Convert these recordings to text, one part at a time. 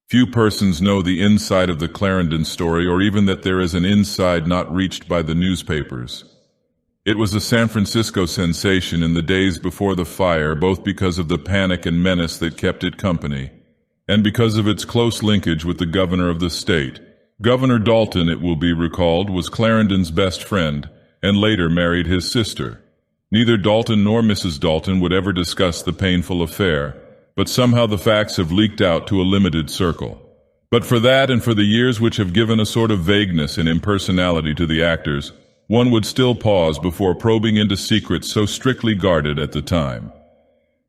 Few persons know the inside of the Clarendon story, or even that there is an inside not reached by the newspapers. It was a San Francisco sensation in the days before the fire, both because of the panic and menace that kept it company, and because of its close linkage with the governor of the state. Governor Dalton, it will be recalled, was Clarendon's best friend, and later married his sister. Neither Dalton nor Mrs. Dalton would ever discuss the painful affair, but somehow the facts have leaked out to a limited circle. But for that, and for the years which have given a sort of vagueness and impersonality to the actors, one would still pause before probing into secrets so strictly guarded at the time.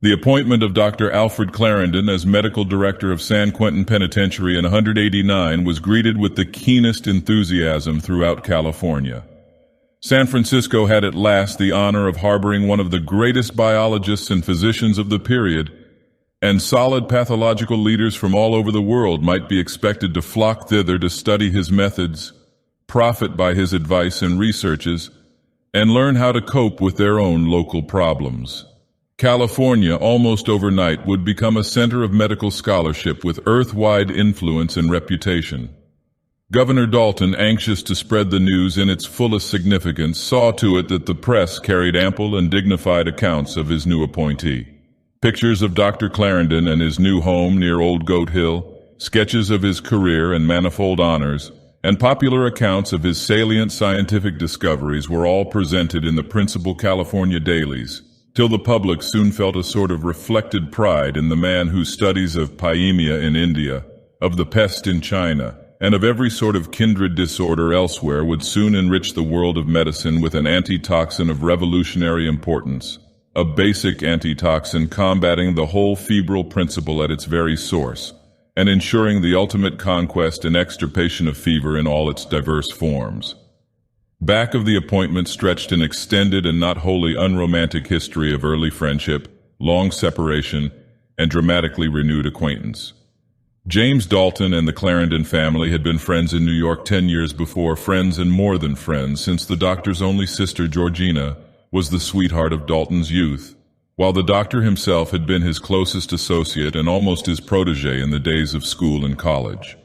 The appointment of Dr. Alfred Clarendon as medical director of San Quentin Penitentiary in 189 was greeted with the keenest enthusiasm throughout California. San Francisco had at last the honor of harboring one of the greatest biologists and physicians of the period, and solid pathological leaders from all over the world might be expected to flock thither to study his methods, profit by his advice and researches, and learn how to cope with their own local problems. California, almost overnight, would become a center of medical scholarship with earth-wide influence and reputation. Governor Dalton, anxious to spread the news in its fullest significance, saw to it that the press carried ample and dignified accounts of his new appointee. Pictures of Dr. Clarendon and his new home near Old Goat Hill, sketches of his career and manifold honors, and popular accounts of his salient scientific discoveries were all presented in the principal California dailies, till the public soon felt a sort of reflected pride in the man whose studies of pyemia in India, of the pest in China, and of every sort of kindred disorder elsewhere would soon enrich the world of medicine with an antitoxin of revolutionary importance, a basic antitoxin combating the whole febrile principle at its very source, and ensuring the ultimate conquest and extirpation of fever in all its diverse forms. Back of the appointment stretched an extended and not wholly unromantic history of early friendship, long separation, and dramatically renewed acquaintance. James Dalton and the Clarendon family had been friends in New York 10 years before, friends and more than friends, since the doctor's only sister, Georgina, was the sweetheart of Dalton's youth, while the doctor himself had been his closest associate and almost his protege in the days of school and college.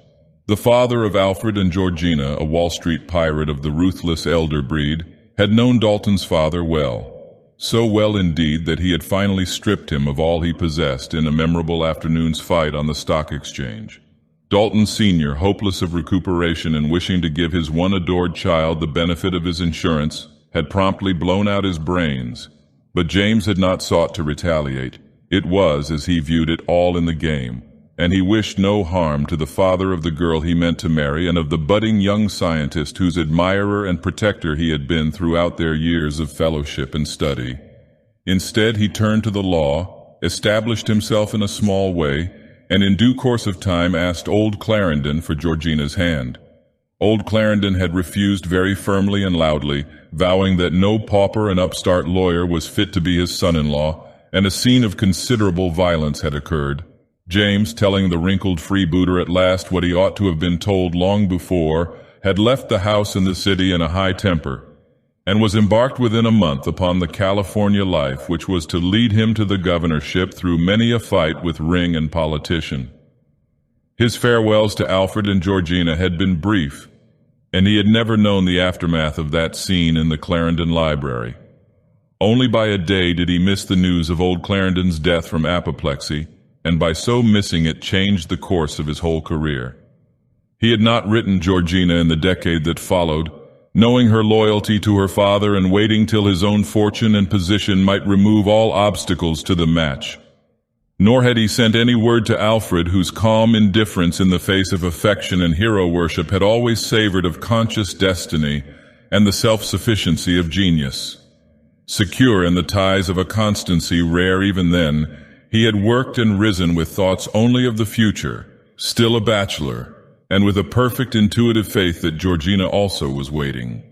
The father of Alfred and Georgina, a Wall Street pirate of the ruthless elder breed, had known Dalton's father well, so well indeed that he had finally stripped him of all he possessed in a memorable afternoon's fight on the stock exchange. Dalton Sr., hopeless of recuperation and wishing to give his one adored child the benefit of his insurance, had promptly blown out his brains, but James had not sought to retaliate. It was, as he viewed it, all in the game, and he wished no harm to the father of the girl he meant to marry and of the budding young scientist whose admirer and protector he had been throughout their years of fellowship and study. Instead, he turned to the law, established himself in a small way, and in due course of time asked old Clarendon for Georgina's hand. Old Clarendon had refused very firmly and loudly, vowing that no pauper and upstart lawyer was fit to be his son-in-law, and a scene of considerable violence had occurred. James, telling the wrinkled freebooter at last what he ought to have been told long before, had left the house in the city in a high temper, and was embarked within a month upon the California life which was to lead him to the governorship through many a fight with ring and politician. His farewells to Alfred and Georgina had been brief, and he had never known the aftermath of that scene in the Clarendon library. Only by a day did he miss the news of old Clarendon's death from apoplexy, and by so missing it changed the course of his whole career. He had not written Georgina in the decade that followed, knowing her loyalty to her father and waiting till his own fortune and position might remove all obstacles to the match. Nor had he sent any word to Alfred, whose calm indifference in the face of affection and hero worship had always savored of conscious destiny and the self-sufficiency of genius. Secure in the ties of a constancy rare even then, he had worked and risen with thoughts only of the future, still a bachelor, and with a perfect intuitive faith that Georgina also was waiting.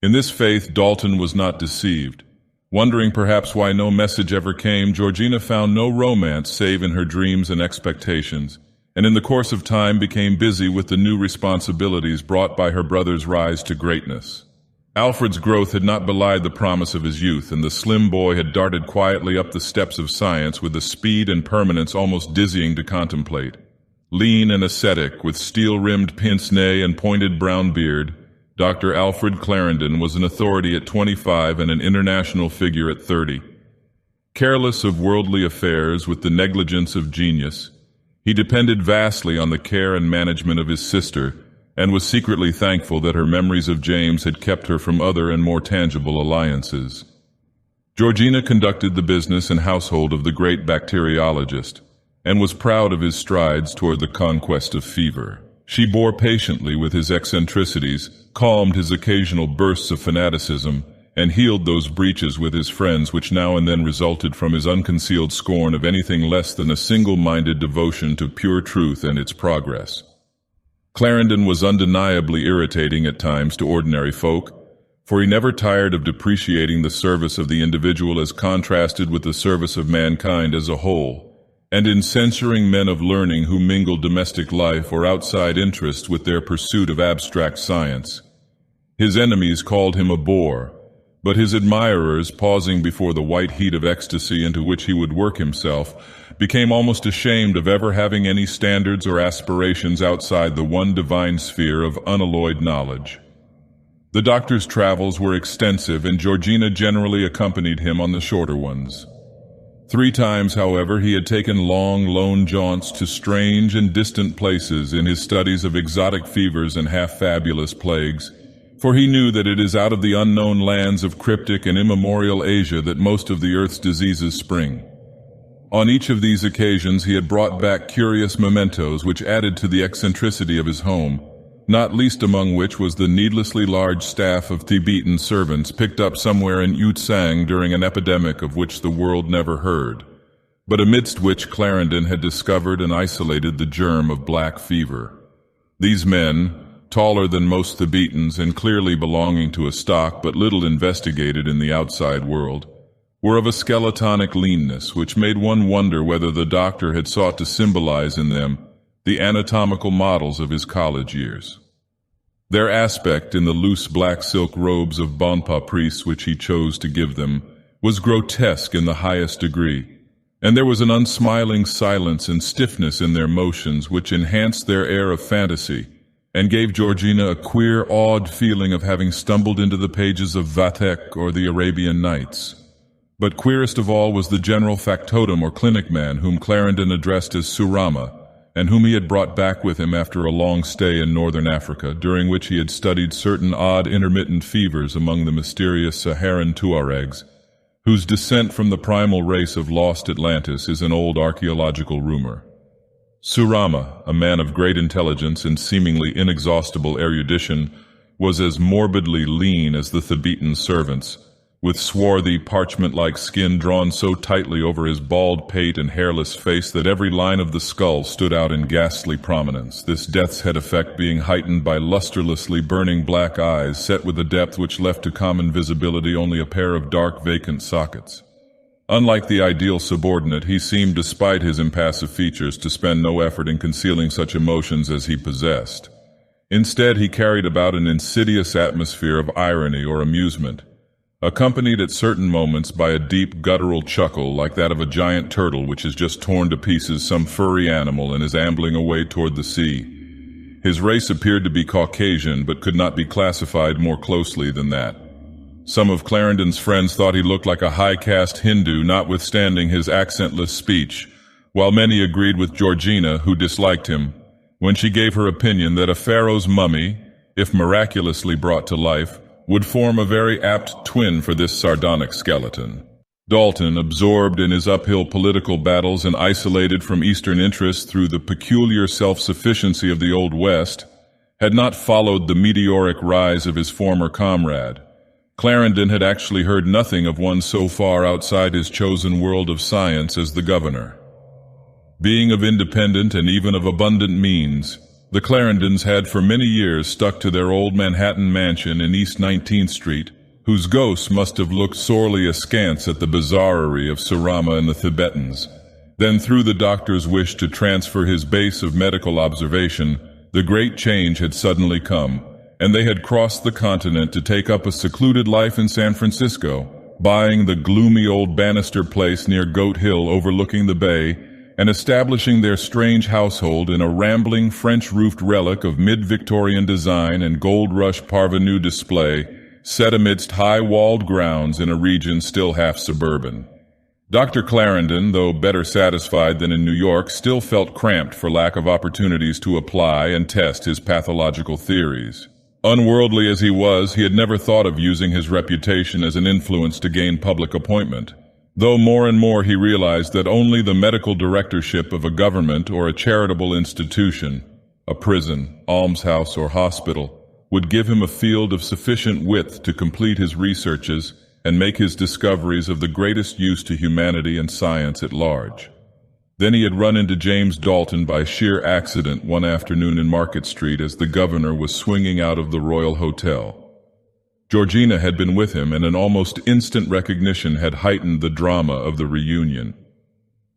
In this faith Dalton was not deceived. Wondering perhaps why no message ever came, Georgina found no romance save in her dreams and expectations, and in the course of time became busy with the new responsibilities brought by her brother's rise to greatness. Alfred's growth had not belied the promise of his youth, and the slim boy had darted quietly up the steps of science with a speed and permanence almost dizzying to contemplate. Lean and ascetic, with steel-rimmed pince-nez and pointed brown beard, Dr. Alfred Clarendon was an authority at 25 and an international figure at 30. Careless of worldly affairs with the negligence of genius, he depended vastly on the care and management of his sister, and was secretly thankful that her memories of James had kept her from other and more tangible alliances. Georgina conducted the business and household of the great bacteriologist, and was proud of his strides toward the conquest of fever. She bore patiently with his eccentricities, calmed his occasional bursts of fanaticism, and healed those breaches with his friends which now and then resulted from his unconcealed scorn of anything less than a single-minded devotion to pure truth and its progress. Clarendon was undeniably irritating at times to ordinary folk, for he never tired of depreciating the service of the individual as contrasted with the service of mankind as a whole, and in censuring men of learning who mingled domestic life or outside interests with their pursuit of abstract science. His enemies called him a bore, but his admirers, pausing before the white heat of ecstasy into which he would work himself, became almost ashamed of ever having any standards or aspirations outside the one divine sphere of unalloyed knowledge. The doctor's travels were extensive, and Georgina generally accompanied him on the shorter ones. 3 times, however, he had taken long, lone jaunts to strange and distant places in his studies of exotic fevers and half-fabulous plagues, for he knew that it is out of the unknown lands of cryptic and immemorial Asia that most of the earth's diseases spring. On each of these occasions he had brought back curious mementos which added to the eccentricity of his home, not least among which was the needlessly large staff of Tibetan servants picked up somewhere in Yutsang during an epidemic of which the world never heard, but amidst which Clarendon had discovered and isolated the germ of black fever. These men, taller than most Thibetans and clearly belonging to a stock but little investigated in the outside world, were of a skeletonic leanness which made one wonder whether the doctor had sought to symbolize in them the anatomical models of his college years. Their aspect in the loose black silk robes of Bonpa priests which he chose to give them was grotesque in the highest degree, and there was an unsmiling silence and stiffness in their motions which enhanced their air of fantasy and gave Georgina a queer, awed feeling of having stumbled into the pages of Vathek or the Arabian Nights. But queerest of all was the general factotum or clinic man whom Clarendon addressed as Surama, and whom he had brought back with him after a long stay in northern Africa, during which he had studied certain odd intermittent fevers among the mysterious Saharan Tuaregs, whose descent from the primal race of lost Atlantis is an old archaeological rumor. Surama, a man of great intelligence and seemingly inexhaustible erudition, was as morbidly lean as the Theban servants, with swarthy, parchment-like skin drawn so tightly over his bald pate and hairless face that every line of the skull stood out in ghastly prominence, this death's head effect being heightened by lusterlessly burning black eyes set with a depth which left to common visibility only a pair of dark, vacant sockets. Unlike the ideal subordinate, he seemed, despite his impassive features, to spend no effort in concealing such emotions as he possessed. Instead, he carried about an insidious atmosphere of irony or amusement, accompanied at certain moments by a deep guttural chuckle like that of a giant turtle which has just torn to pieces some furry animal and is ambling away toward the sea. His race appeared to be Caucasian, but could not be classified more closely than that. Some of Clarendon's friends thought he looked like a high-caste Hindu, notwithstanding his accentless speech, while many agreed with Georgina, who disliked him, when she gave her opinion that a pharaoh's mummy, if miraculously brought to life, would form a very apt twin for this sardonic skeleton. Dalton, absorbed in his uphill political battles and isolated from Eastern interests through the peculiar self-sufficiency of the Old West, had not followed the meteoric rise of his former comrade. Clarendon had actually heard nothing of one so far outside his chosen world of science as the governor. Being of independent and even of abundant means, the Clarendons had for many years stuck to their old Manhattan mansion in East 19th Street, whose ghosts must have looked sorely askance at the bizarrerie of Surama and the Tibetans. Then, through the doctor's wish to transfer his base of medical observation, the great change had suddenly come, and they had crossed the continent to take up a secluded life in San Francisco, buying the gloomy old Bannister place near Goat Hill overlooking the bay, and establishing their strange household in a rambling French-roofed relic of mid-Victorian design and gold rush parvenu display set amidst high-walled grounds in a region still half suburban. Dr. Clarendon, though better satisfied than in New York, still felt cramped for lack of opportunities to apply and test his pathological theories. Unworldly as he was, he had never thought of using his reputation as an influence to gain public appointment, though more and more he realized that only the medical directorship of a government or a charitable institution, a prison, almshouse, or hospital, would give him a field of sufficient width to complete his researches and make his discoveries of the greatest use to humanity and science at large. Then he had run into James Dalton by sheer accident one afternoon in Market Street as the governor was swinging out of the Royal Hotel. Georgina had been with him, and an almost instant recognition had heightened the drama of the reunion.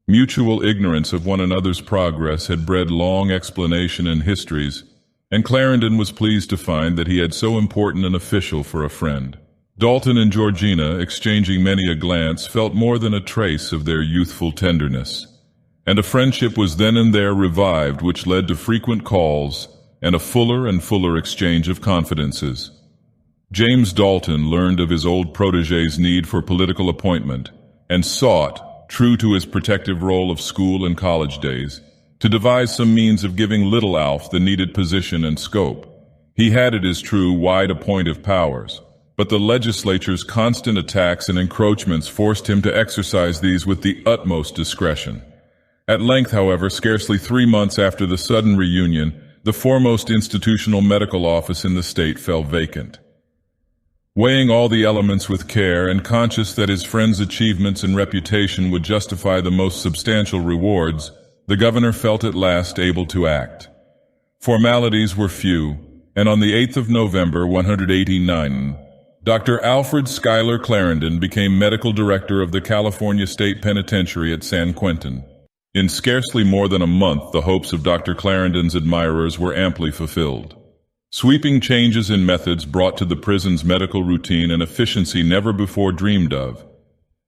Mutual ignorance of one another's progress had bred long explanation and histories, and Clarendon was pleased to find that he had so important an official for a friend. Dalton and Georgina, exchanging many a glance, felt more than a trace of their youthful tenderness, and a friendship was then and there revived which led to frequent calls and a fuller and fuller exchange of confidences. James Dalton learned of his old protégé's need for political appointment and sought, true to his protective role of school and college days, to devise some means of giving little Alf the needed position and scope. He had, it is true, wide appointive powers, but the legislature's constant attacks and encroachments forced him to exercise these with the utmost discretion. At length, however, scarcely 3 months after the sudden reunion, the foremost institutional medical office in the state fell vacant. Weighing all the elements with care and conscious that his friend's achievements and reputation would justify the most substantial rewards, the governor felt at last able to act. Formalities were few, and on the 8th of November, 189, Dr. Alfred Schuyler Clarendon became medical director of the California State Penitentiary at San Quentin. In scarcely more than a month, the hopes of Dr. Clarendon's admirers were amply fulfilled. Sweeping changes in methods brought to the prison's medical routine an efficiency never before dreamed of,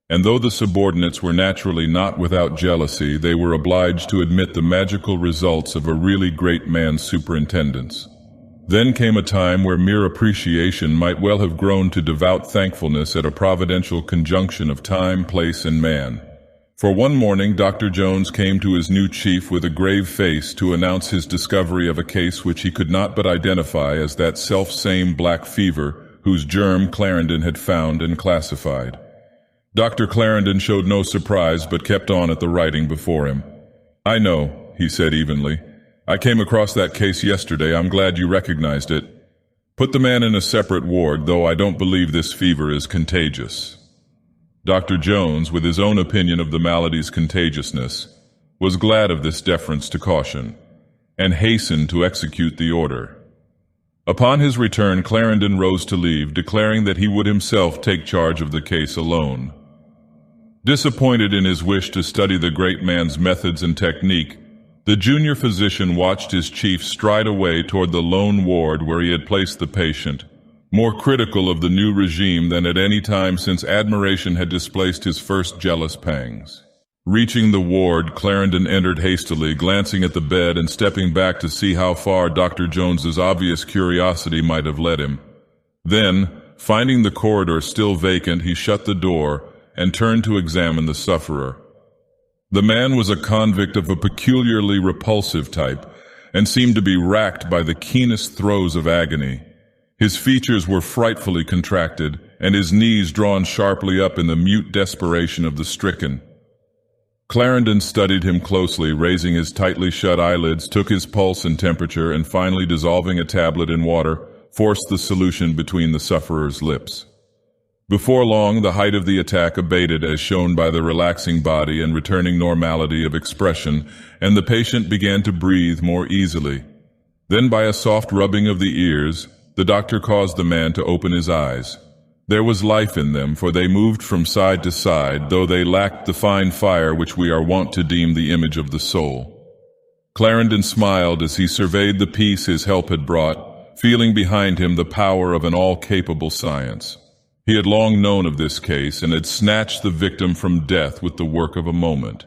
and though the subordinates were naturally not without jealousy, they were obliged to admit the magical results of a really great man's superintendence. Then came a time where mere appreciation might well have grown to devout thankfulness at a providential conjunction of time, place, and man. For one morning, Dr. Jones came to his new chief with a grave face to announce his discovery of a case which he could not but identify as that self-same black fever whose germ Clarendon had found and classified. Dr. Clarendon showed no surprise but kept on at the writing before him. "I know," he said evenly. "I came across that case yesterday. I'm glad you recognized it. Put the man in a separate ward, though I don't believe this fever is contagious." Dr. Jones, with his own opinion of the malady's contagiousness, was glad of this deference to caution, and hastened to execute the order. Upon his return, Clarendon rose to leave, declaring that he would himself take charge of the case alone. Disappointed in his wish to study the great man's methods and technique, the junior physician watched his chief stride away toward the lone ward where he had placed the patient, more critical of the new regime than at any time since admiration had displaced his first jealous pangs. Reaching the ward, Clarendon entered hastily, glancing at the bed and stepping back to see how far Dr. Jones's obvious curiosity might have led him. Then, finding the corridor still vacant, he shut the door and turned to examine the sufferer. The man was a convict of a peculiarly repulsive type, and seemed to be racked by the keenest throes of agony. His features were frightfully contracted, and his knees drawn sharply up in the mute desperation of the stricken. Clarendon studied him closely, raising his tightly shut eyelids, took his pulse and temperature, and finally, dissolving a tablet in water, forced the solution between the sufferer's lips. Before long, the height of the attack abated as shown by the relaxing body and returning normality of expression, and the patient began to breathe more easily. Then, by a soft rubbing of the ears, the doctor caused the man to open his eyes. There was life in them, for they moved from side to side, though they lacked the fine fire which we are wont to deem the image of the soul. Clarendon smiled as he surveyed the peace his help had brought, feeling behind him the power of an all-capable science. He had long known of this case, and had snatched the victim from death with the work of a moment.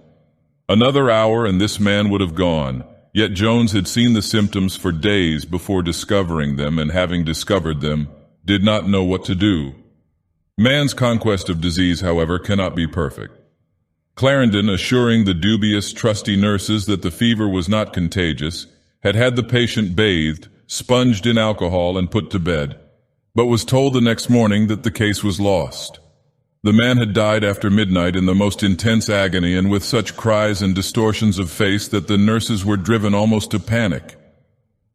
Another hour and this man would have gone, yet Jones had seen the symptoms for days before discovering them, and having discovered them, did not know what to do. Man's conquest of disease, however, cannot be perfect. Clarendon, assuring the dubious, trusty nurses that the fever was not contagious, had had the patient bathed, sponged in alcohol, and put to bed, but was told the next morning that the case was lost. The man had died after midnight in the most intense agony and with such cries and distortions of face that the nurses were driven almost to panic.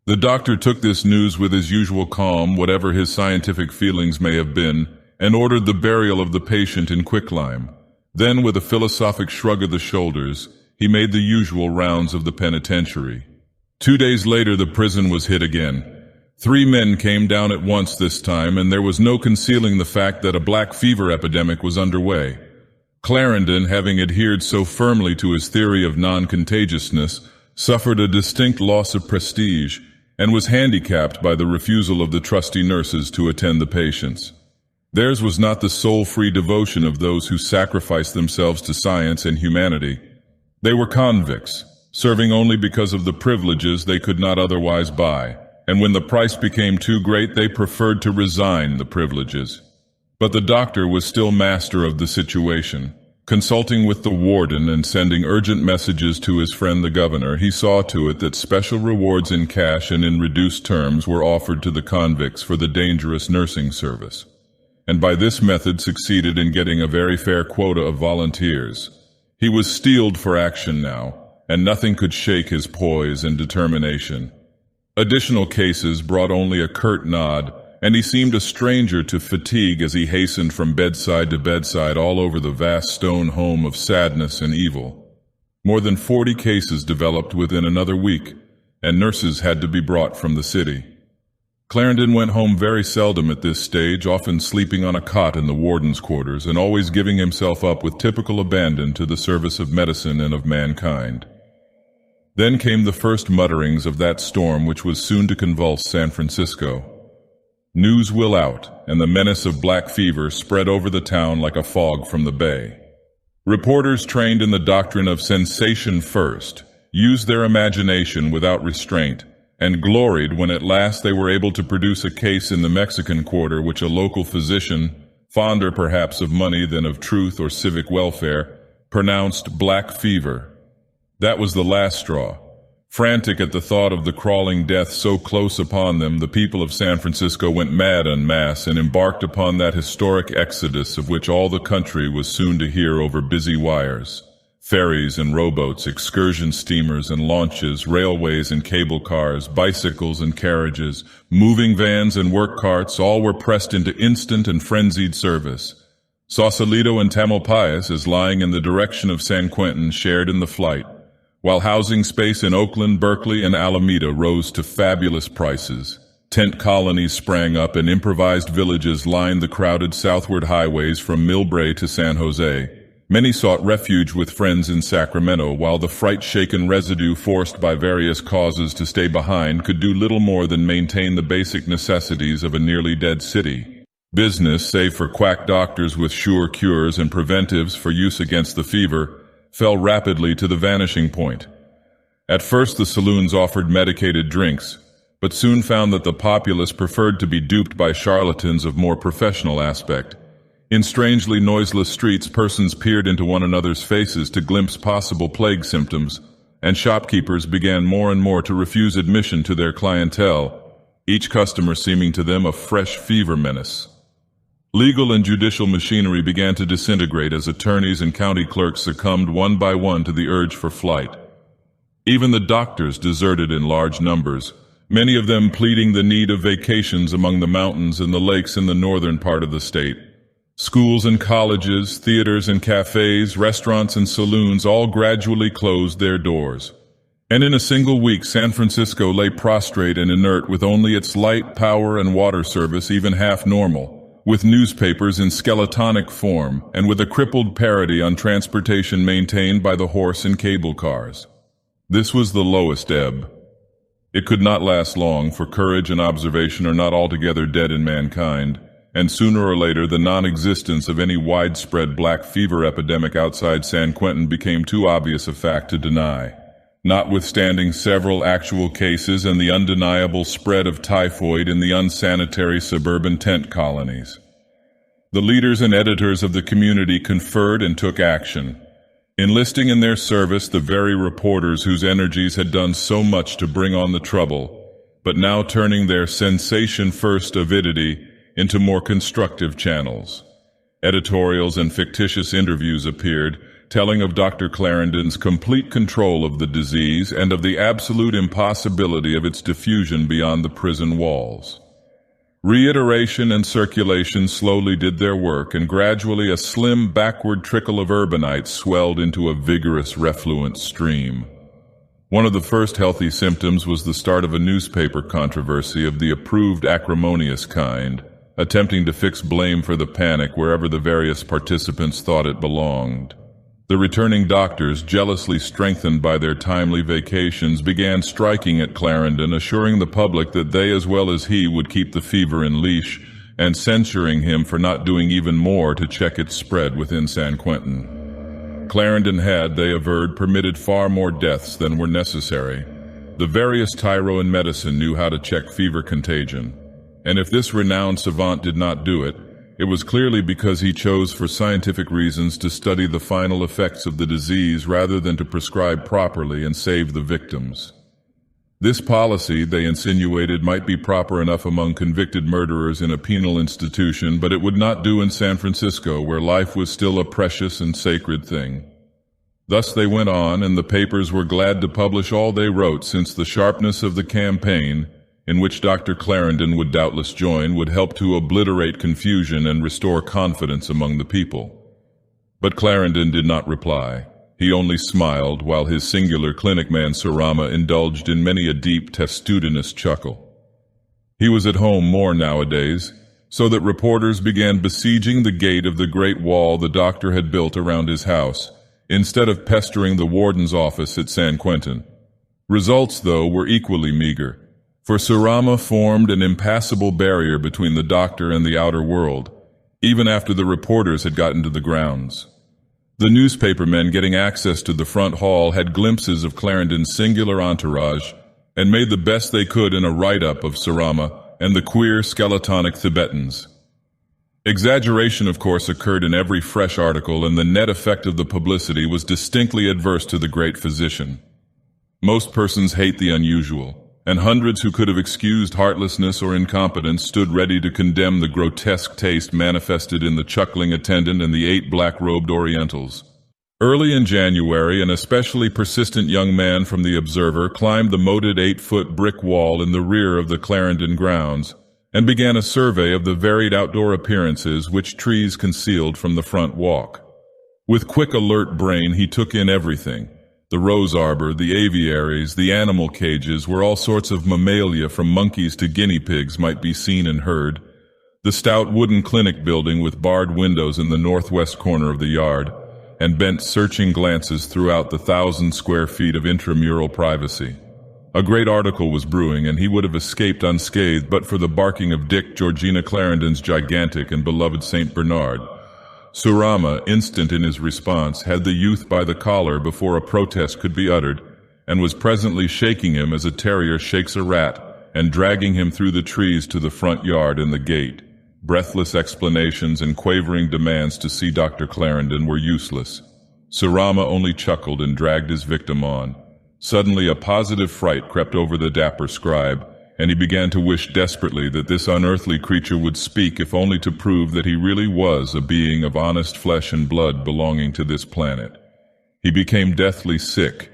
The doctor took this news with his usual calm, whatever his scientific feelings may have been, and ordered the burial of the patient in quicklime. Then, with a philosophic shrug of the shoulders, he made the usual rounds of the penitentiary. 2 days later, the prison was hit again. 3 men came down at once this time, and there was no concealing the fact that a black fever epidemic was underway. Clarendon, having adhered so firmly to his theory of non-contagiousness, suffered a distinct loss of prestige, and was handicapped by the refusal of the trusty nurses to attend the patients. Theirs was not the soul-free devotion of those who sacrificed themselves to science and humanity. They were convicts, serving only because of the privileges they could not otherwise buy, and when the price became too great, they preferred to resign the privileges. But the doctor was still master of the situation. Consulting with the warden and sending urgent messages to his friend the governor, he saw to it that special rewards in cash and in reduced terms were offered to the convicts for the dangerous nursing service, and by this method succeeded in getting a very fair quota of volunteers. He was steeled for action now, and nothing could shake his poise and determination. Additional cases brought only a curt nod, and he seemed a stranger to fatigue as he hastened from bedside to bedside all over the vast stone home of sadness and evil. More than 40 cases developed within another week, and nurses had to be brought from the city. Clarendon went home very seldom at this stage, often sleeping on a cot in the warden's quarters, and always giving himself up with typical abandon to the service of medicine and of mankind. Then came the first mutterings of that storm which was soon to convulse San Francisco. News will out, and the menace of black fever spread over the town like a fog from the bay. Reporters trained in the doctrine of sensation first used their imagination without restraint, and gloried when at last they were able to produce a case in the Mexican quarter which a local physician, fonder perhaps of money than of truth or civic welfare, pronounced black fever. That was the last straw. Frantic at the thought of the crawling death so close upon them, the people of San Francisco went mad en masse and embarked upon that historic exodus of which all the country was soon to hear over busy wires. Ferries and rowboats, excursion steamers and launches, railways and cable cars, bicycles and carriages, moving vans and work carts, all were pressed into instant and frenzied service. Sausalito and Tamalpais, as lying in the direction of San Quentin, shared in the flight, while housing space in Oakland, Berkeley, and Alameda rose to fabulous prices. Tent colonies sprang up and improvised villages lined the crowded southward highways from Millbrae to San Jose. Many sought refuge with friends in Sacramento, while the fright-shaken residue forced by various causes to stay behind could do little more than maintain the basic necessities of a nearly dead city. Business, save for quack doctors with sure cures and preventives for use against the fever, fell rapidly to the vanishing point. At first the saloons offered medicated drinks, but soon found that the populace preferred to be duped by charlatans of more professional aspect. In strangely noiseless streets, persons peered into one another's faces to glimpse possible plague symptoms, and shopkeepers began more and more to refuse admission to their clientele, each customer seeming to them a fresh fever menace. Legal and judicial machinery began to disintegrate as attorneys and county clerks succumbed one by one to the urge for flight. Even the doctors deserted in large numbers, many of them pleading the need of vacations among the mountains and the lakes in the northern part of the state. Schools and colleges, theaters and cafes, restaurants and saloons all gradually closed their doors. And in a single week, San Francisco lay prostrate and inert with only its light, power, and water service even half normal, with newspapers in skeletonic form, and with a crippled parody on transportation maintained by the horse and cable cars. This was the lowest ebb. It could not last long, for courage and observation are not altogether dead in mankind, and sooner or later the non-existence of any widespread black fever epidemic outside San Quentin became too obvious a fact to deny. Notwithstanding several actual cases and the undeniable spread of typhoid in the unsanitary suburban tent colonies, the leaders and editors of the community conferred and took action, enlisting in their service the very reporters whose energies had done so much to bring on the trouble, but now turning their sensation-first avidity into more constructive channels. Editorials and fictitious interviews appeared, telling of Dr. Clarendon's complete control of the disease and of the absolute impossibility of its diffusion beyond the prison walls. Reiteration and circulation slowly did their work, and gradually a slim backward trickle of urbanites swelled into a vigorous refluent stream. One of the first healthy symptoms was the start of a newspaper controversy of the approved acrimonious kind, attempting to fix blame for the panic wherever the various participants thought it belonged. The returning doctors, jealously strengthened by their timely vacations, began striking at Clarendon, assuring the public that they as well as he would keep the fever in leash, and censuring him for not doing even more to check its spread within San Quentin. Clarendon had, they averred, permitted far more deaths than were necessary. The veriest tyro in medicine knew how to check fever contagion, and if this renowned savant did not do it, it was clearly because he chose for scientific reasons to study the final effects of the disease rather than to prescribe properly and save the victims. This policy, they insinuated, might be proper enough among convicted murderers in a penal institution, but it would not do in San Francisco, where life was still a precious and sacred thing. Thus they went on, and the papers were glad to publish all they wrote, since the sharpness of the campaign, in which Dr. Clarendon would doubtless join, would help to obliterate confusion and restore confidence among the people. But Clarendon did not reply. He only smiled, while his singular clinic man Surama indulged in many a deep, testudinous chuckle. He was at home more nowadays, so that reporters began besieging the gate of the great wall the doctor had built around his house, instead of pestering the warden's office at San Quentin. Results, though, were equally meager, for Surama formed an impassable barrier between the doctor and the outer world, even after the reporters had gotten to the grounds. The newspapermen getting access to the front hall had glimpses of Clarendon's singular entourage and made the best they could in a write-up of Surama and the queer skeletonic Tibetans. Exaggeration, of course, occurred in every fresh article, and the net effect of the publicity was distinctly adverse to the great physician. Most persons hate the unusual, and hundreds who could have excused heartlessness or incompetence stood ready to condemn the grotesque taste manifested in the chuckling attendant and the 8 black-robed Orientals. Early in January, an especially persistent young man from the Observer climbed the moated 8-foot brick wall in the rear of the Clarendon grounds and began a survey of the varied outdoor appearances which trees concealed from the front walk. With quick, alert brain, he took in everything. The rose arbor, the aviaries, the animal cages, where all sorts of mammalia from monkeys to guinea pigs might be seen and heard, the stout wooden clinic building with barred windows in the northwest corner of the yard, and bent searching glances throughout the 1,000 square feet of intramural privacy. A great article was brewing, and he would have escaped unscathed but for the barking of Dick, Georgina Clarendon's gigantic and beloved St. Bernard. Surama, instant in his response, had the youth by the collar before a protest could be uttered, and was presently shaking him as a terrier shakes a rat, and dragging him through the trees to the front yard and the gate. Breathless explanations and quavering demands to see Dr. Clarendon were useless. Surama only chuckled and dragged his victim on. Suddenly a positive fright crept over the dapper scribe, and he began to wish desperately that this unearthly creature would speak, if only to prove that he really was a being of honest flesh and blood belonging to this planet. He became deathly sick,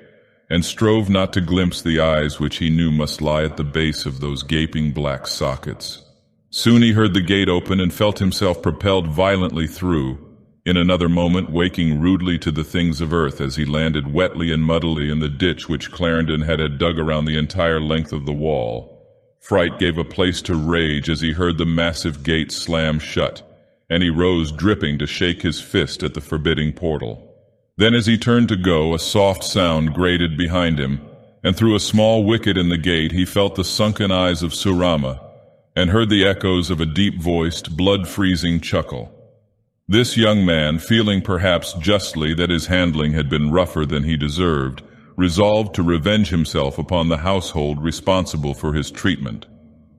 and strove not to glimpse the eyes which he knew must lie at the base of those gaping black sockets. Soon he heard the gate open and felt himself propelled violently through, in another moment waking rudely to the things of earth as he landed wetly and muddily in the ditch which Clarendon had dug around the entire length of the wall. Fright gave a place to rage as he heard the massive gate slam shut, and he rose dripping to shake his fist at the forbidding portal. Then as he turned to go, a soft sound grated behind him, and through a small wicket in the gate he felt the sunken eyes of Surama, and heard the echoes of a deep-voiced, blood-freezing chuckle. This young man, feeling perhaps justly that his handling had been rougher than he deserved, resolved to revenge himself upon the household responsible for his treatment.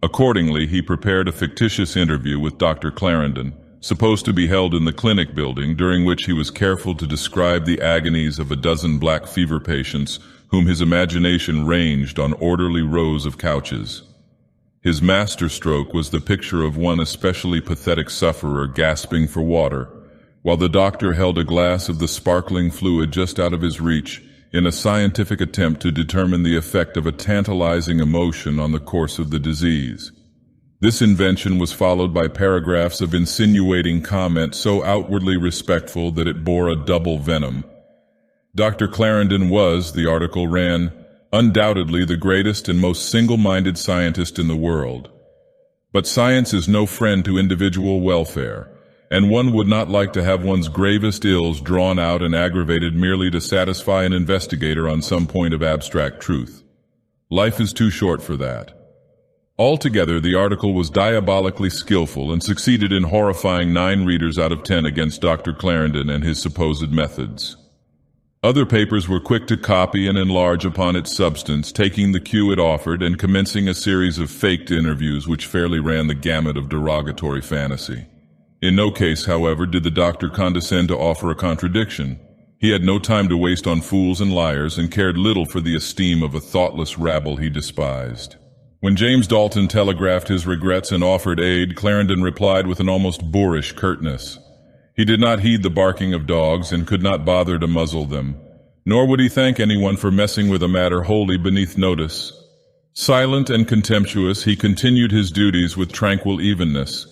Accordingly, he prepared a fictitious interview with Dr. Clarendon, supposed to be held in the clinic building, during which he was careful to describe the agonies of a dozen black fever patients whom his imagination ranged on orderly rows of couches. His masterstroke was the picture of one especially pathetic sufferer gasping for water, while the doctor held a glass of the sparkling fluid just out of his reach in a scientific attempt to determine the effect of a tantalizing emotion on the course of the disease. This invention was followed by paragraphs of insinuating comment so outwardly respectful that it bore a double venom. Dr. Clarendon was, the article ran, undoubtedly the greatest and most single-minded scientist in the world. But science is no friend to individual welfare, and one would not like to have one's gravest ills drawn out and aggravated merely to satisfy an investigator on some point of abstract truth. Life is too short for that. Altogether, the article was diabolically skillful and succeeded in horrifying 9 readers out of 10 against Dr. Clarendon and his supposed methods. Other papers were quick to copy and enlarge upon its substance, taking the cue it offered and commencing a series of faked interviews which fairly ran the gamut of derogatory fantasy. In no case, however, did the doctor condescend to offer a contradiction. He had no time to waste on fools and liars and cared little for the esteem of a thoughtless rabble he despised. When James Dalton telegraphed his regrets and offered aid, Clarendon replied with an almost boorish curtness. He did not heed the barking of dogs and could not bother to muzzle them, nor would he thank anyone for messing with a matter wholly beneath notice. Silent and contemptuous, he continued his duties with tranquil evenness.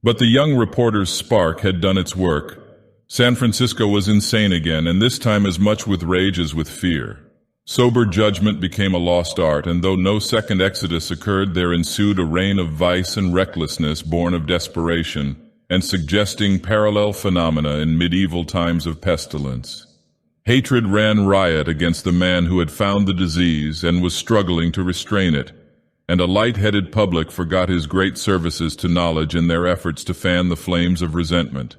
But the young reporter's spark had done its work. San Francisco was insane again, and this time as much with rage as with fear. Sober judgment became a lost art, and though no second exodus occurred, there ensued a reign of vice and recklessness born of desperation, and suggesting parallel phenomena in medieval times of pestilence. Hatred ran riot against the man who had found the disease and was struggling to restrain it, and a light-headed public forgot his great services to knowledge in their efforts to fan the flames of resentment.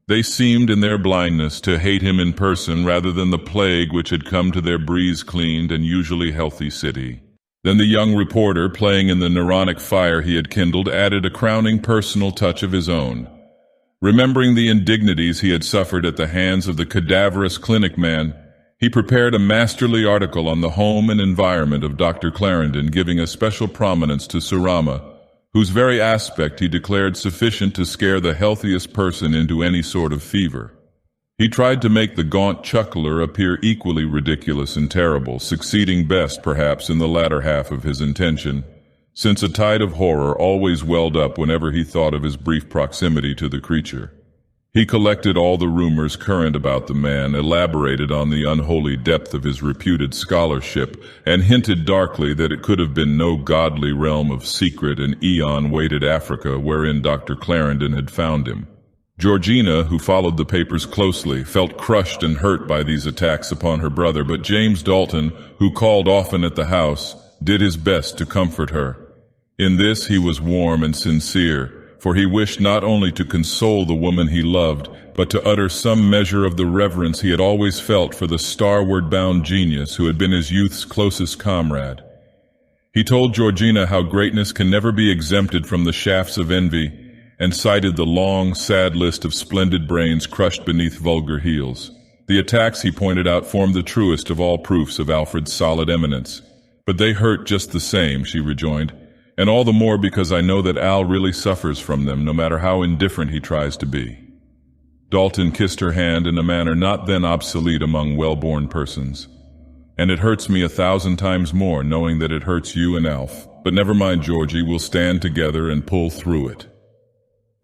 They seemed, in their blindness, to hate him in person rather than the plague which had come to their breeze-cleaned and usually healthy city. Then the young reporter, playing in the neuronic fire he had kindled, added a crowning personal touch of his own. Remembering the indignities he had suffered at the hands of the cadaverous clinic man, he prepared a masterly article on the home and environment of Dr. Clarendon, giving a special prominence to Surama, whose very aspect he declared sufficient to scare the healthiest person into any sort of fever. He tried to make the gaunt chuckler appear equally ridiculous and terrible, succeeding best, perhaps, in the latter half of his intention, since a tide of horror always welled up whenever he thought of his brief proximity to the creature. He collected all the rumors current about the man, elaborated on the unholy depth of his reputed scholarship, and hinted darkly that it could have been no godly realm of secret and eon-weighted Africa wherein Dr. Clarendon had found him. Georgina, who followed the papers closely, felt crushed and hurt by these attacks upon her brother, but James Dalton, who called often at the house, did his best to comfort her. In this he was warm and sincere, for he wished not only to console the woman he loved, but to utter some measure of the reverence he had always felt for the starward-bound genius who had been his youth's closest comrade. He told Georgina how greatness can never be exempted from the shafts of envy, and cited the long, sad list of splendid brains crushed beneath vulgar heels. The attacks, he pointed out, formed the truest of all proofs of Alfred's solid eminence. But they hurt just the same, she rejoined, and all the more because I know that Al really suffers from them, no matter how indifferent he tries to be. Dalton kissed her hand in a manner not then obsolete among well-born persons. And it hurts me 1,000 times more knowing that it hurts you and Alf. But never mind, Georgie, we'll stand together and pull through it.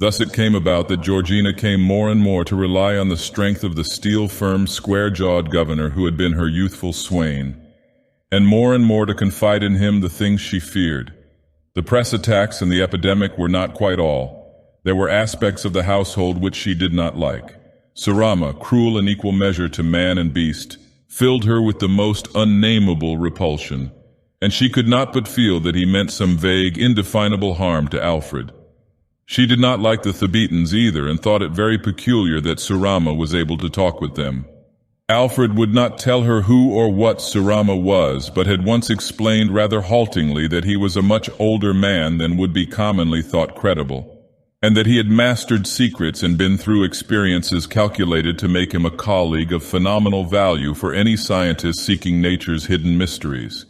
Thus it came about that Georgina came more and more to rely on the strength of the steel-firm, square-jawed governor who had been her youthful swain, and more to confide in him the things she feared. The press attacks and the epidemic were not quite all. There were aspects of the household which she did not like. Surama, cruel in equal measure to man and beast, filled her with the most unnameable repulsion, and she could not but feel that he meant some vague, indefinable harm to Alfred. She did not like the Thebetans either and thought it very peculiar that Surama was able to talk with them. Alfred would not tell her who or what Surama was, but had once explained rather haltingly that he was a much older man than would be commonly thought credible, and that he had mastered secrets and been through experiences calculated to make him a colleague of phenomenal value for any scientist seeking nature's hidden mysteries.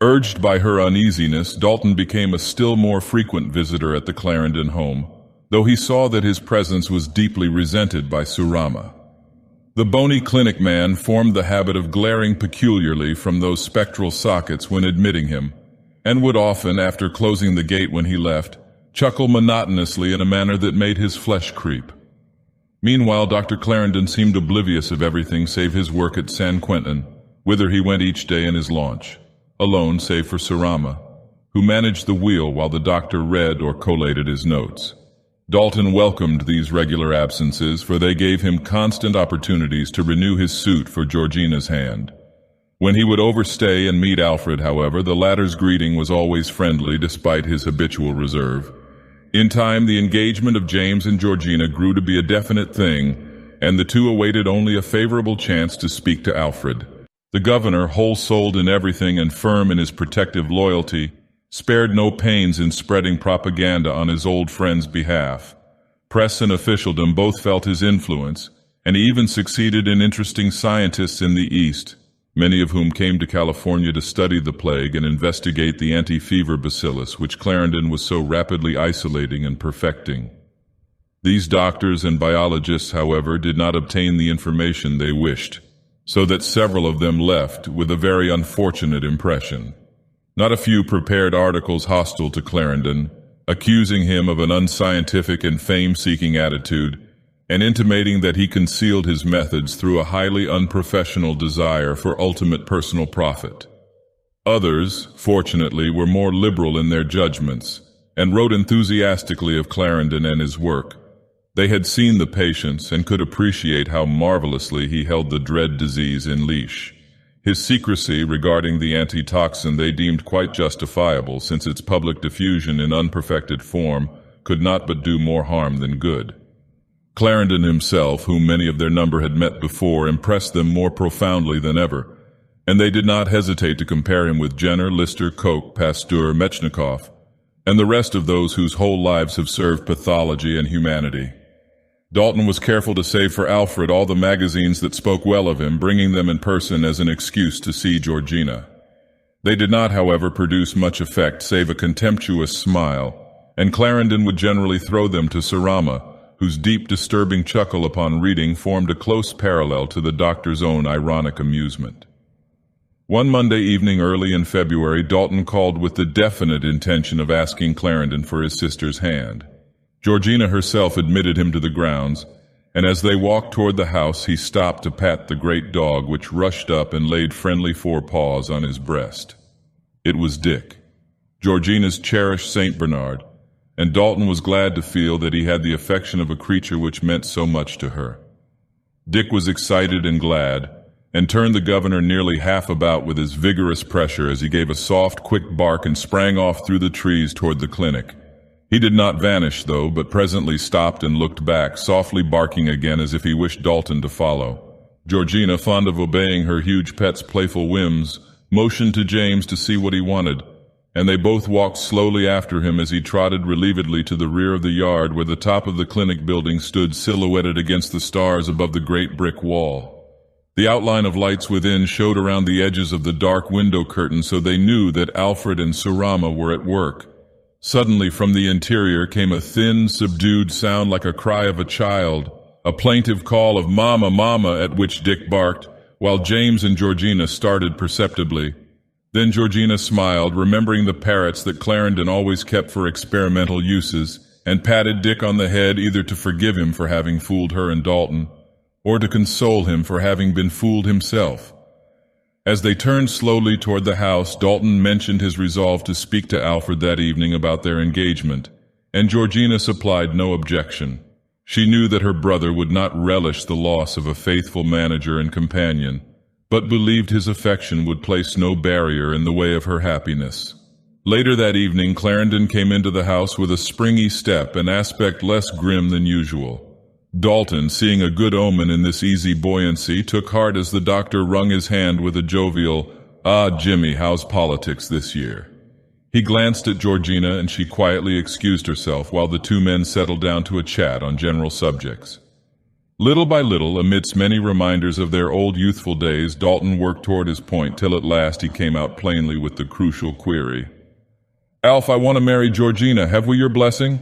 Urged by her uneasiness, Dalton became a still more frequent visitor at the Clarendon home, though he saw that his presence was deeply resented by Surama. The bony clinic man formed the habit of glaring peculiarly from those spectral sockets when admitting him, and would often, after closing the gate when he left, chuckle monotonously in a manner that made his flesh creep. Meanwhile, Dr. Clarendon seemed oblivious of everything save his work at San Quentin, whither he went each day in his launch, alone save for Surama, who managed the wheel while the doctor read or collated his notes. Dalton welcomed these regular absences, for they gave him constant opportunities to renew his suit for Georgina's hand. When he would overstay and meet Alfred, however, the latter's greeting was always friendly despite his habitual reserve. In time, the engagement of James and Georgina grew to be a definite thing, and the two awaited only a favorable chance to speak to Alfred. The governor, whole-souled in everything and firm in his protective loyalty, spared no pains in spreading propaganda on his old friend's behalf. Press and officialdom both felt his influence, and he even succeeded in interesting scientists in the East, many of whom came to California to study the plague and investigate the anti-fever bacillus which Clarendon was so rapidly isolating and perfecting. These doctors and biologists, however, did not obtain the information they wished, so that several of them left with a very unfortunate impression. Not a few prepared articles hostile to Clarendon, accusing him of an unscientific and fame-seeking attitude, and intimating that he concealed his methods through a highly unprofessional desire for ultimate personal profit. Others, fortunately, were more liberal in their judgments, and wrote enthusiastically of Clarendon and his work. They had seen the patients and could appreciate how marvelously he held the dread disease in leash. His secrecy regarding the antitoxin they deemed quite justifiable, since its public diffusion in unperfected form could not but do more harm than good. Clarendon himself, whom many of their number had met before, impressed them more profoundly than ever, and they did not hesitate to compare him with Jenner, Lister, Koch, Pasteur, Metchnikoff, and the rest of those whose whole lives have served pathology and humanity. Dalton was careful to save for Alfred all the magazines that spoke well of him, bringing them in person as an excuse to see Georgina. They did not, however, produce much effect save a contemptuous smile, and Clarendon would generally throw them to Surama, whose deep, disturbing chuckle upon reading formed a close parallel to the doctor's own ironic amusement. One Monday evening early in February, Dalton called with the definite intention of asking Clarendon for his sister's hand. Georgina herself admitted him to the grounds, and as they walked toward the house, he stopped to pat the great dog which rushed up and laid friendly forepaws on his breast. It was Dick, Georgina's cherished Saint Bernard, and Dalton was glad to feel that he had the affection of a creature which meant so much to her. Dick was excited and glad, and turned the governor nearly half about with his vigorous pressure as he gave a soft, quick bark and sprang off through the trees toward the clinic. He did not vanish, though, but presently stopped and looked back, softly barking again as if he wished Dalton to follow. Georgina, fond of obeying her huge pet's playful whims, motioned to James to see what he wanted, and they both walked slowly after him as he trotted relievedly to the rear of the yard where the top of the clinic building stood silhouetted against the stars above the great brick wall. The outline of lights within showed around the edges of the dark window curtain, so they knew that Alfred and Surama were at work. Suddenly from the interior came a thin, subdued sound like a cry of a child, a plaintive call of "Mama, Mama," at which Dick barked, while James and Georgina started perceptibly. Then Georgina smiled, remembering the parrots that Clarendon always kept for experimental uses, and patted Dick on the head either to forgive him for having fooled her and Dalton, or to console him for having been fooled himself. As they turned slowly toward the house, Dalton mentioned his resolve to speak to Alfred that evening about their engagement, and Georgina supplied no objection. She knew that her brother would not relish the loss of a faithful manager and companion, but believed his affection would place no barrier in the way of her happiness. Later that evening, Clarendon came into the house with a springy step, an aspect less grim than usual. Dalton, seeing a good omen in this easy buoyancy, took heart as the doctor wrung his hand with a jovial, "Ah, Jimmy, how's politics this year?" He glanced at Georgina, and she quietly excused herself while the two men settled down to a chat on general subjects. Little by little, amidst many reminders of their old youthful days, Dalton worked toward his point till at last he came out plainly with the crucial query. "Alf, I want to marry Georgina. Have we your blessing?"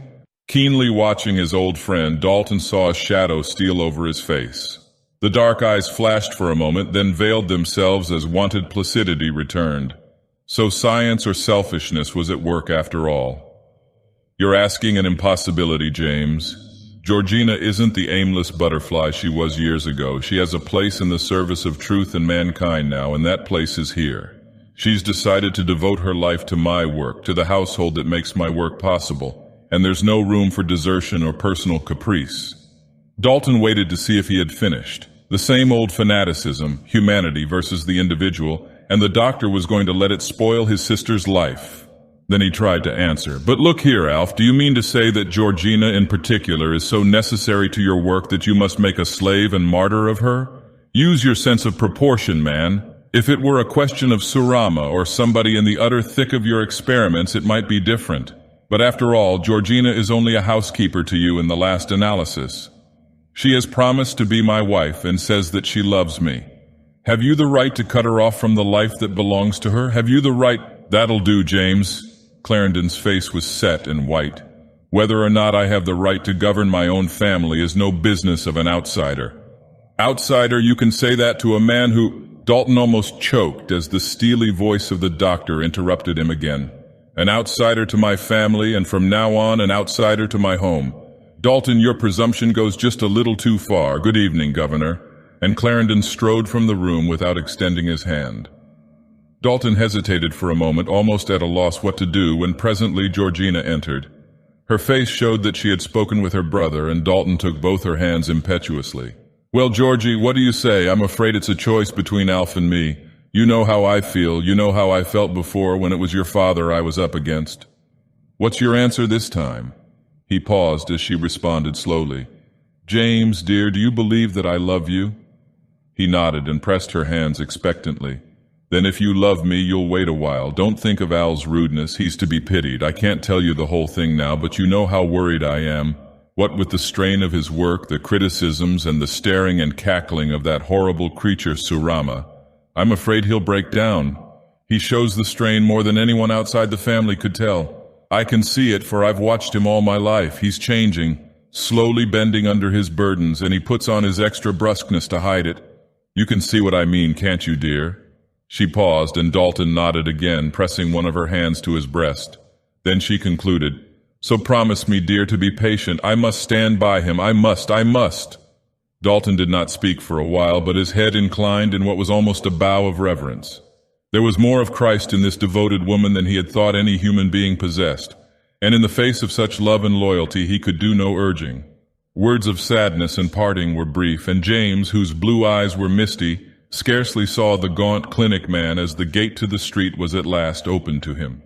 Keenly watching his old friend, Dalton saw a shadow steal over his face. The dark eyes flashed for a moment, then veiled themselves as wonted placidity returned. So science or selfishness was at work after all. "You're asking an impossibility, James. Georgina isn't the aimless butterfly she was years ago. She has a place in the service of truth and mankind now, and that place is here. She's decided to devote her life to my work, to the household that makes my work possible. And there's no room for desertion or personal caprice." Dalton waited to see if he had finished. The same old fanaticism, humanity versus the individual, and the doctor was going to let it spoil his sister's life. Then he tried to answer. "But look here, Alf, do you mean to say that Georgina in particular is so necessary to your work that you must make a slave and martyr of her? Use your sense of proportion, man. If it were a question of Surama or somebody in the utter thick of your experiments, it might be different. But after all, Georgina is only a housekeeper to you in the last analysis. She has promised to be my wife and says that she loves me. Have you the right to cut her off from the life that belongs to her? Have you the right—" "That'll do, James." Clarendon's face was set and white. "Whether or not I have the right to govern my own family is no business of an outsider." "Outsider, you can say that to a man who—" Dalton almost choked as the steely voice of the doctor interrupted him again. "An outsider to my family, and from now on an outsider to my home. Dalton, your presumption goes just a little too far. Good evening, Governor." And Clarendon strode from the room without extending his hand. Dalton hesitated for a moment, almost at a loss what to do, when presently Georgina entered. Her face showed that she had spoken with her brother, and Dalton took both her hands impetuously. "Well, Georgie, what do you say? I'm afraid it's a choice between Alf and me. You know how I feel. You know how I felt before when it was your father I was up against. What's your answer this time?" He paused as she responded slowly. "James, dear, do you believe that I love you?" He nodded and pressed her hands expectantly. "Then if you love me, you'll wait a while. Don't think of Al's rudeness. He's to be pitied. I can't tell you the whole thing now, but you know how worried I am. What with the strain of his work, the criticisms, and the staring and cackling of that horrible creature Surama, I'm afraid he'll break down. He shows the strain more than anyone outside the family could tell. I can see it, for I've watched him all my life. He's changing, slowly bending under his burdens, and he puts on his extra brusqueness to hide it. You can see what I mean, can't you, dear?" She paused, and Dalton nodded again, pressing one of her hands to his breast. Then she concluded, "So promise me, dear, to be patient. I must stand by him. I must." Dalton did not speak for a while, but his head inclined in what was almost a bow of reverence. There was more of Christ in this devoted woman than he had thought any human being possessed, and in the face of such love and loyalty he could do no urging. Words of sadness and parting were brief, and James, whose blue eyes were misty, scarcely saw the gaunt clinic man as the gate to the street was at last opened to him.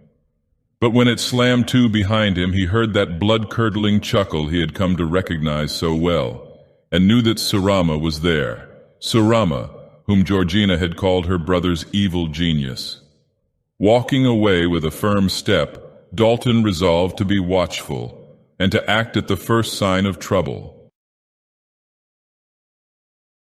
But when it slammed to behind him, he heard that blood-curdling chuckle he had come to recognize so well, and knew that Surama was there. Surama, whom Georgina had called her brother's evil genius. Walking away with a firm step, Dalton resolved to be watchful, and to act at the first sign of trouble.